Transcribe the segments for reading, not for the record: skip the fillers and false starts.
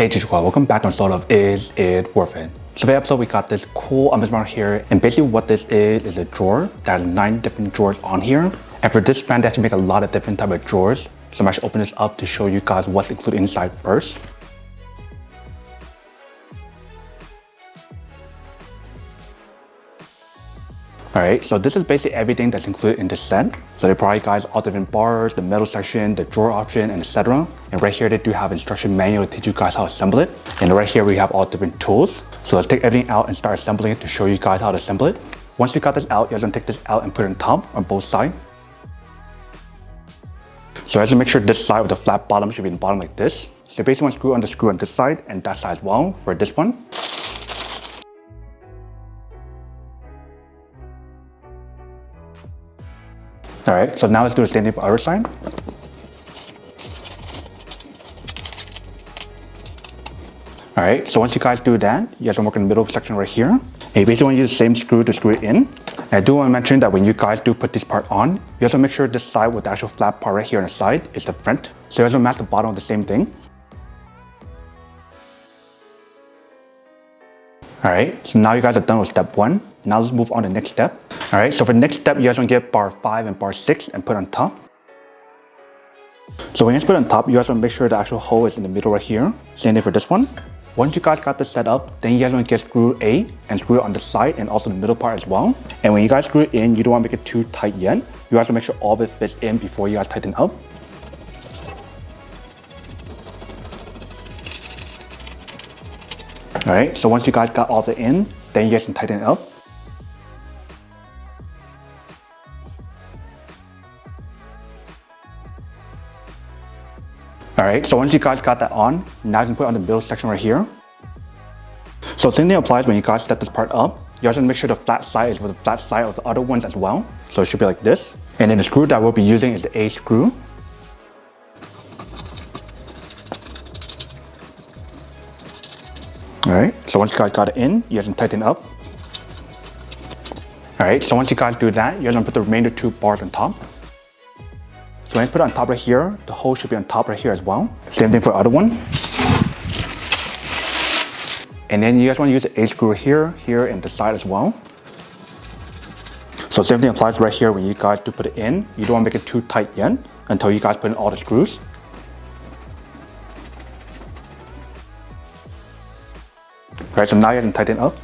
Hey Joakim, welcome back on sort of Is It Worth It? So today's episode we got this cool model here, and basically what this is a drawer that has 9 different drawers on here. And for this brand they actually make a lot of different type of drawers. So I'm actually opening this up to show you guys what's included inside first. Alright, so this is basically everything that's included in this set. So they provide you guys all different bars, the metal section, the drawer option, and etc. And right here they do have instruction manual to teach you guys how to assemble it. And right here we have all different tools. So let's take everything out and start assembling it to show you guys how to assemble it. Once you got this out, you're going to take this out and put it on top on both sides. So as you make sure this side with the flat bottom should be in the bottom like this. So you basically want to screw on this side and that side as well for this one. Alright, so now let's do the same thing for the other side. Alright, so once you guys do that, you guys want to work in the middle section right here. And you basically want to use the same screw to screw it in. And I do want to mention that when you guys do put this part on, you have to make sure this side with the actual flat part right here on the side is the front. So you guys will match the bottom of the same thing. Alright, so now you guys are done with step 1. Now let's move on to the next step. Alright, so for the next step, you guys want to get bar 5 and bar 6 and put on top. So when you guys put on top, you guys want to make sure the actual hole is in the middle right here. Same thing for this one. Once you guys got this set up, then you guys want to get screw A and screw it on the side and also the middle part as well. And when you guys screw it in, you don't want to make it too tight yet. You guys want to make sure all of it fits in before you guys tighten up. Alright, so once you guys got all of it in, then you guys can tighten it up. Alright, so once you guys got that on, now you can put it on the middle section right here. So same thing applies when you guys set this part up. You guys want to make sure the flat side is with the flat side of the other ones as well. So it should be like this. And then the screw that we'll be using is the A screw. Alright, so once you guys got it in, you guys can tighten it up. Alright, so once you guys do that, you guys want to put the remainder 2 bars on top. So when you put it on top right here, the hole should be on top right here as well. Same thing for the other one. And then you guys want to use the A screw here, and the side as well. So same thing applies right here when you guys do put it in. You don't want to make it too tight yet until you guys put in all the screws. Alright, so now you can tighten up.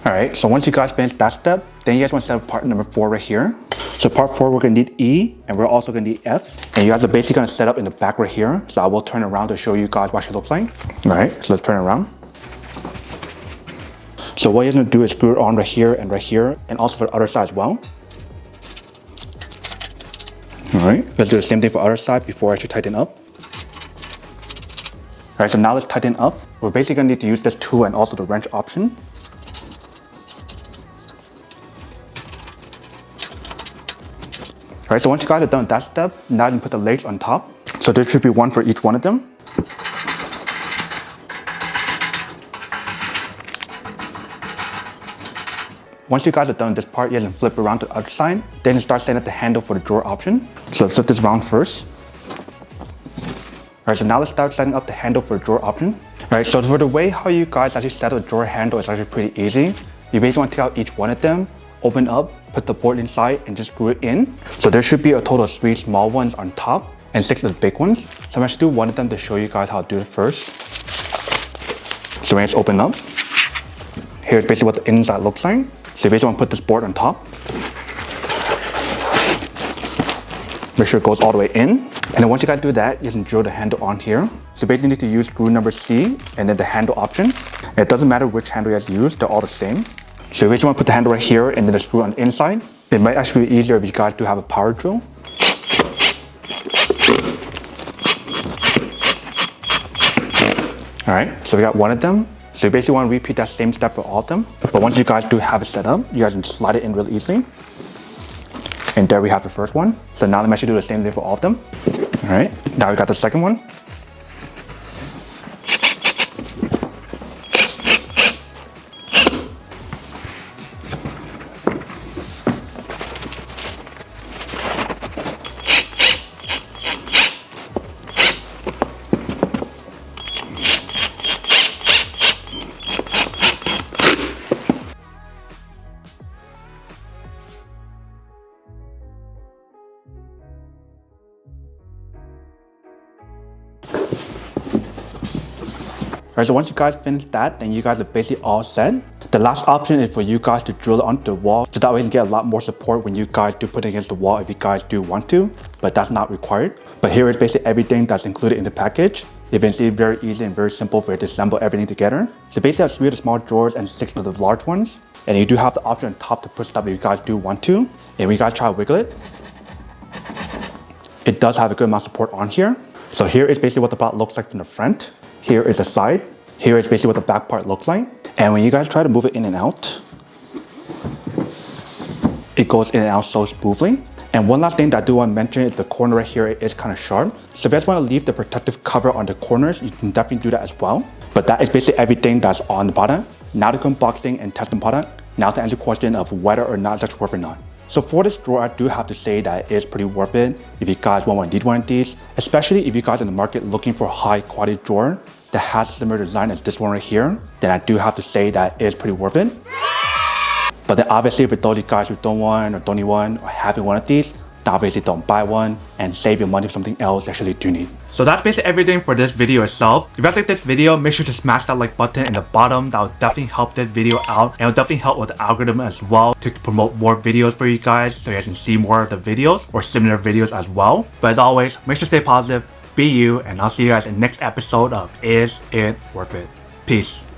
Alright, so once you guys finish that step, then you guys want to set up part number 4 right here. So part 4 we're going to need E, and we're also going to need F. And you guys are basically going to set up in the back right here. So I will turn around to show you guys what it looks like. Alright, so let's turn it around. So what you're going to do is screw it on right here, and also for the other side as well. Alright, let's do the same thing for the other side before I should tighten up. Alright, so now let's tighten up. We're basically going to need to use this tool and also the wrench option. Alright, so once you guys are done with that step, now you can put the legs on top. So there should be one for each one of them. Once you guys are done with this part, you guys can flip around to the other side. Then you start setting up the handle for the drawer option. So let's flip this around first. Alright, so now let's start setting up the handle for the drawer option. Alright, so for the way how you guys actually set up the drawer handle is actually pretty easy. You basically want to take out each one of them, open up, put the board inside, and just screw it in. So there should be a total of 3 small ones on top and 6 of the big ones. So I'm going to do one of them to show you guys how to do it first. So when it's open up, here's basically what the inside looks like. So you basically want to put this board on top. Make sure it goes all the way in. And then once you guys do that, you can drill the handle on here. So basically you need to use screw number C and then the handle option. And it doesn't matter which handle you guys use, they're all the same. So you basically want to put the handle right here and then the screw on the inside. It might actually be easier if you guys do have a power drill. Alright, so we got one of them. So you basically want to repeat that same step for all of them. But once you guys do have it set up, you guys can slide it in really easily. And there we have the first one. So now let me actually do the same thing for all of them. Alright, now we got the second one. Alright, so once you guys finish that, then you guys are basically all set. The last option is for you guys to drill it onto the wall, so that way you can get a lot more support when you guys do put it against the wall if you guys do want to, but that's not required. But here is basically everything that's included in the package. You can see it's very easy and very simple for you to assemble everything together. So basically I have 3 of the small drawers and 6 of the large ones. And you do have the option on top to put stuff if you guys do want to. And when you guys try to wiggle it, it does have a good amount of support on here. So here is basically what the bot looks like from the front. Here is the side. Here is basically what the back part looks like. And when you guys try to move it in and out, it goes in and out so smoothly. And one last thing that I do want to mention is the corner right here is kind of sharp. So if you guys want to leave the protective cover on the corners, you can definitely do that as well. But that is basically everything that's on the product. Now to go unboxing and test the product. Now to answer the question of whether or not that's worth it or not. So for this drawer, I do have to say that it is pretty worth it if you guys want to need one of these, especially if you guys are in the market looking for a high quality drawer that has a similar design as this one right here, then I do have to say that it is pretty worth it. But then obviously for those of you guys who don't want or don't need one or having one of these, then obviously don't buy one and save your money for something else you actually do need. So that's basically everything for this video itself. If you guys like this video, make sure to smash that like button in the bottom. That will definitely help this video out, and it will definitely help with the algorithm as well to promote more videos for you guys so you guys can see more of the videos or similar videos as well. But as always, make sure to stay positive, be you, and I'll see you guys in the next episode of Is It Worth It? Peace.